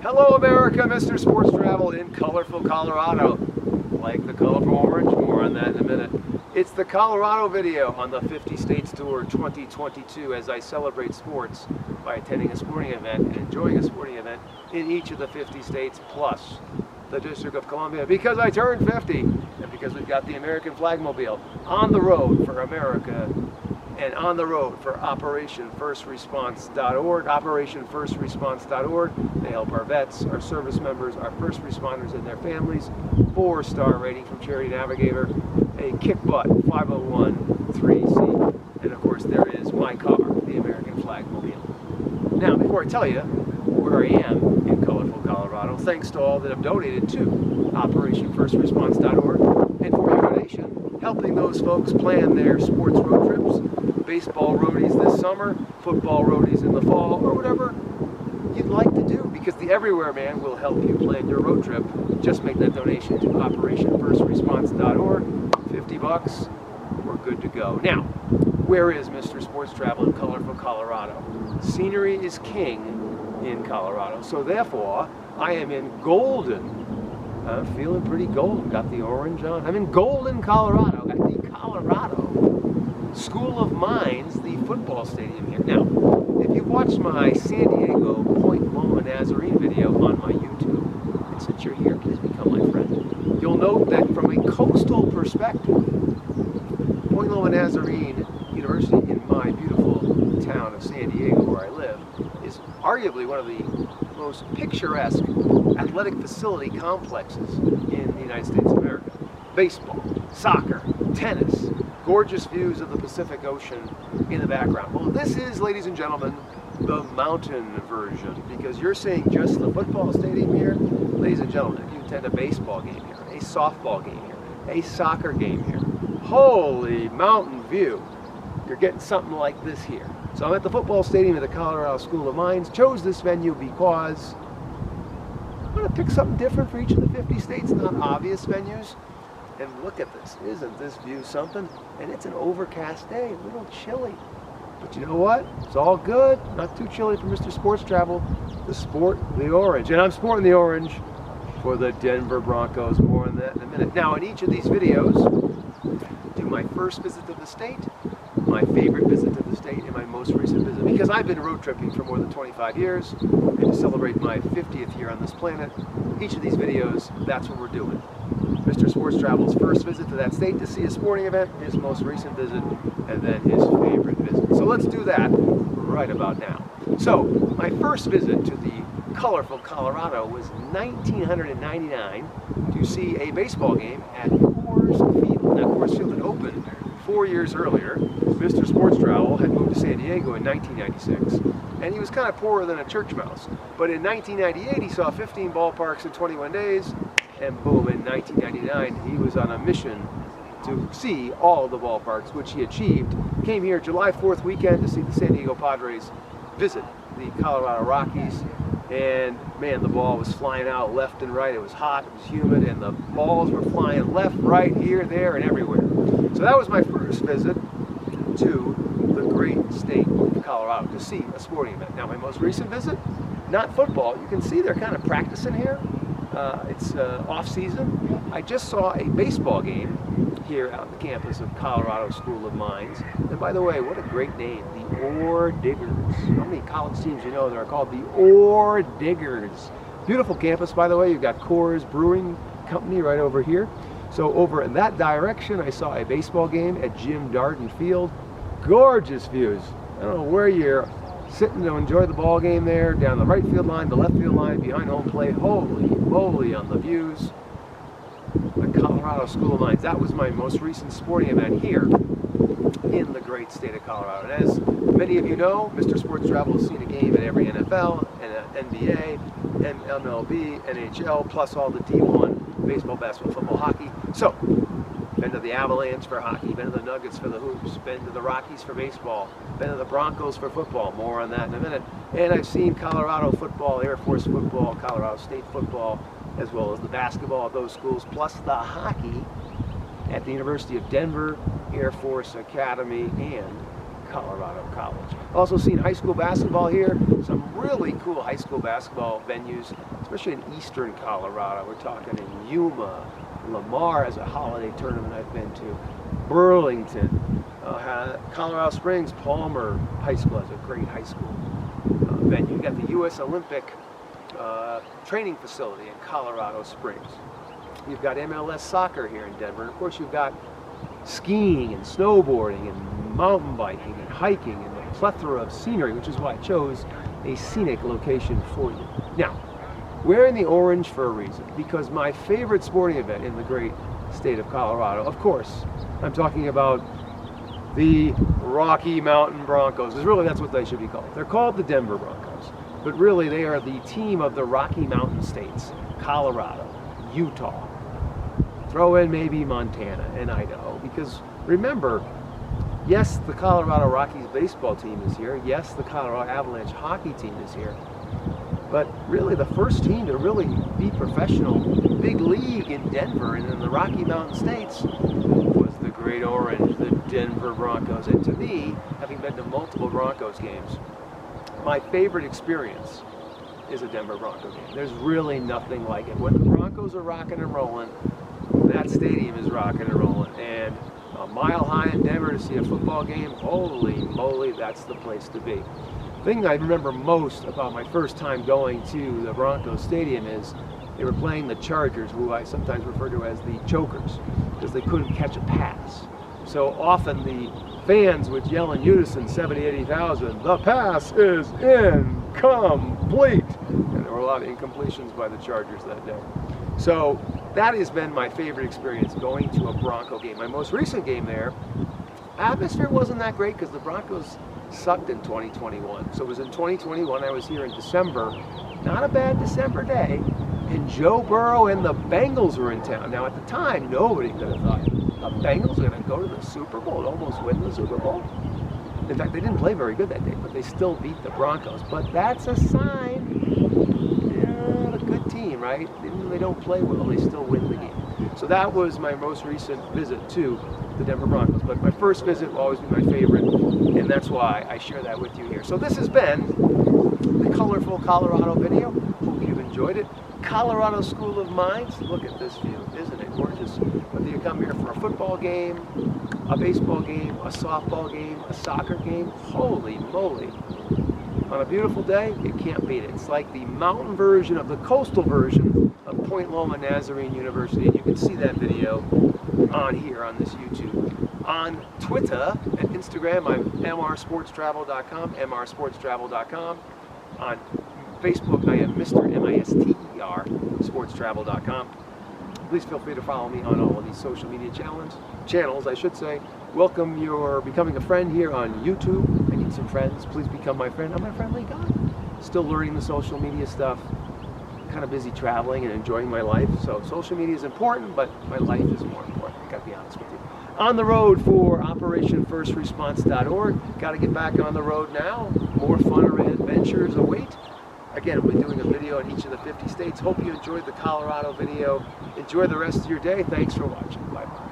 Hello America, Mr. Sports Travel in colorful Colorado. Like the colorful orange, more on that in a minute. It's the Colorado video on the 50 States Tour 2022 as I celebrate sports by attending a sporting event and enjoying a sporting event in each of the 50 states plus the District of Columbia, because I turned 50 and because we've got the American Flagmobile on the road for America and on the road for OperationFirstResponse.org. OperationFirstResponse.org. They help our vets, our service members, our first responders and their families. 4-star rating from Charity Navigator. A kick butt 501 3C. And of course there is my car, the American Flagmobile. Now before I tell you where I am in colorful Colorado, thanks to all that have donated to OperationFirstResponse.org and for your donation, helping those folks plan their sports road trips, baseball roadies this summer, football roadies in the fall, or whatever you'd like to do, because the Everywhere Man will help you plan your road trip. Just make that donation to OperationFirstResponse.org. 50 bucks, we're good to go. Now, where is Mr. Sports Travel in colorful Colorado? Scenery is king in Colorado, so therefore I am in Golden. I'm feeling pretty golden, got the orange on. I'm in Golden, Colorado, at the Colorado School of Mines, the football stadium here. Now, if you watched my San Diego Point Loma Nazarene video on my YouTube, and since you're here, please become my friend, you'll note that from a coastal perspective, Point Loma Nazarene University in my beautiful town of San Diego, where I live, is arguably one of the most picturesque athletic facility complexes in the United States of America. Baseball, soccer, tennis, gorgeous views of the Pacific Ocean in the background. Well, this is, ladies and gentlemen, the mountain version, because you're seeing just the football stadium here. Ladies and gentlemen, if you attend a baseball game here, a softball game here, a soccer game here, holy mountain view, you're getting something like this here. So I'm at the football stadium at the Colorado School of Mines. Chose this venue because I'm going to pick something different for each of the 50 states, not obvious venues. And look at this, isn't this view something? And it's an overcast day, a little chilly. But you know what? It's all good, not too chilly for Mr. Sports Travel to sport the orange. And I'm sporting the orange for the Denver Broncos, more on that in a minute. Now in each of these videos, do my first visit to the state, my favorite visit to the state, and my most recent visit. Because I've been road tripping for more than 25 years, and to celebrate my 50th year on this planet, each of these videos, that's what we're doing. Mr. Sports Travel's first visit to that state to see a sporting event, his most recent visit, and then his favorite visit. So let's do that right about now. So, my first visit to the colorful Colorado was 1999 to see a baseball game at Coors Field. Now, Coors Field had opened 4 years earlier. Mr. Sports Travel had moved to San Diego in 1996, and he was kind of poorer than a church mouse. But in 1998, he saw 15 ballparks in 21 days, and boom, in 1999, he was on a mission to see all of the ballparks, which he achieved. Came here July 4th weekend to see the San Diego Padres visit the Colorado Rockies, and man, the ball was flying out left and right. It was hot, it was humid, and the balls were flying left, right, here, there, and everywhere. So that was my first visit to the great state of Colorado to see a sporting event. Now my most recent visit, not football. You can see they're kind of practicing here. It's off season. I just saw a baseball game here out on the campus of Colorado School of Mines. And by the way, what a great name, the Ore Diggers. How many college teams you know that are called the Ore Diggers? Beautiful campus, by the way. You've got Coors Brewing Company right over here. So over in that direction, I saw a baseball game at Jim Darden Field. Gorgeous views. I don't know where you're sitting to enjoy the ball game there, down the right field line, the left field line, behind home plate. Holy moly on the views. The Colorado School of Mines. That was my most recent sporting event here in the great state of Colorado. And as many of you know, Mr. Sports Travel has seen a game at every NFL, and NBA, MLB, NHL, plus all the D1 baseball, basketball, football, hockey. So, been to the Avalanche for hockey, been to the Nuggets for the hoops, been to the Rockies for baseball, been to the Broncos for football, more on that in a minute. And I've seen Colorado football, Air Force football, Colorado State football, as well as the basketball at those schools, plus the hockey at the University of Denver, Air Force Academy, and Colorado College. Also seen high school basketball here. Some really cool high school basketball venues, especially in eastern Colorado. We're talking in Yuma. Lamar has a holiday tournament I've been to. Burlington. Colorado Springs, Palmer High School has a great high school venue. You got the U.S. Olympic training facility in Colorado Springs. You've got MLS soccer here in Denver. And of course, you've got skiing and snowboarding and mountain biking and hiking and a plethora of scenery, which is why I chose a scenic location for you. Now, wearing the orange for a reason, because my favorite sporting event in the great state of Colorado, of course, I'm talking about the Rocky Mountain Broncos, because really that's what they should be called. They're called the Denver Broncos, but really they are the team of the Rocky Mountain states, Colorado, Utah, throw in maybe Montana and Idaho, because remember, yes, the Colorado Rockies baseball team is here, yes, the Colorado Avalanche hockey team is here, but really the first team to really be professional big league in Denver and in the Rocky Mountain states was the Great Orange, the Denver Broncos. And to me, having been to multiple Broncos games, my favorite experience is a Denver Bronco game. There's really nothing like it. When the Broncos are rocking and rolling, that stadium is rocking and rolling. And a mile high in Denver to see a football game, holy moly, that's the place to be. The thing I remember most about my first time going to the Broncos Stadium is they were playing the Chargers, who I sometimes refer to as the Chokers, because they couldn't catch a pass. So often the fans would yell in unison, 70, 80,000, the pass is incomplete. And there were a lot of incompletions by the Chargers that day. So that has been my favorite experience, going to a Bronco game. My most recent game there, atmosphere wasn't that great because the Broncos sucked in 2021. So it was in 2021, I was here in December, not a bad December day, and Joe Burrow and the Bengals were in town. Now at the time, nobody could have thought the Bengals were going to go to the Super Bowl and almost win the Super Bowl. In fact, they didn't play very good that day, but they still beat the Broncos. But that's a sign, yeah, a good team, right? Even though they don't play well, they still win the game. So that was my most recent visit to the Denver Broncos. But my first visit will always be my favorite, and that's why I share that with you here. So this has been the colorful Colorado video. Hope you've enjoyed it. Colorado School of Mines. Look at this view. Isn't it gorgeous? Whether you come here for a football game, a baseball game, a softball game, a soccer game, holy moly. On a beautiful day, you can't beat it. It's like the mountain version of the coastal version of Point Loma Nazarene University. And you can see that video on here on this YouTube. On Twitter and Instagram, I'm mrsportstravel.com, mrsportstravel.com. On Facebook, I am Mr. M-I-S-T-E-R, sportstravel.com. Please feel free to follow me on all of these social media channels, I should say. Welcome your becoming a friend here on YouTube. I need some friends. Please become my friend. I'm a friendly guy. Still learning the social media stuff. Kind of busy traveling and enjoying my life. So social media is important, but my life is more important. I gotta be honest with you. On the road for OperationFirstResponse.org. Got to get back on the road now. More fun adventures await. Again, we'll be doing a video in each of the 50 states. Hope you enjoyed the Colorado video. Enjoy the rest of your day. Thanks for watching. Bye-bye.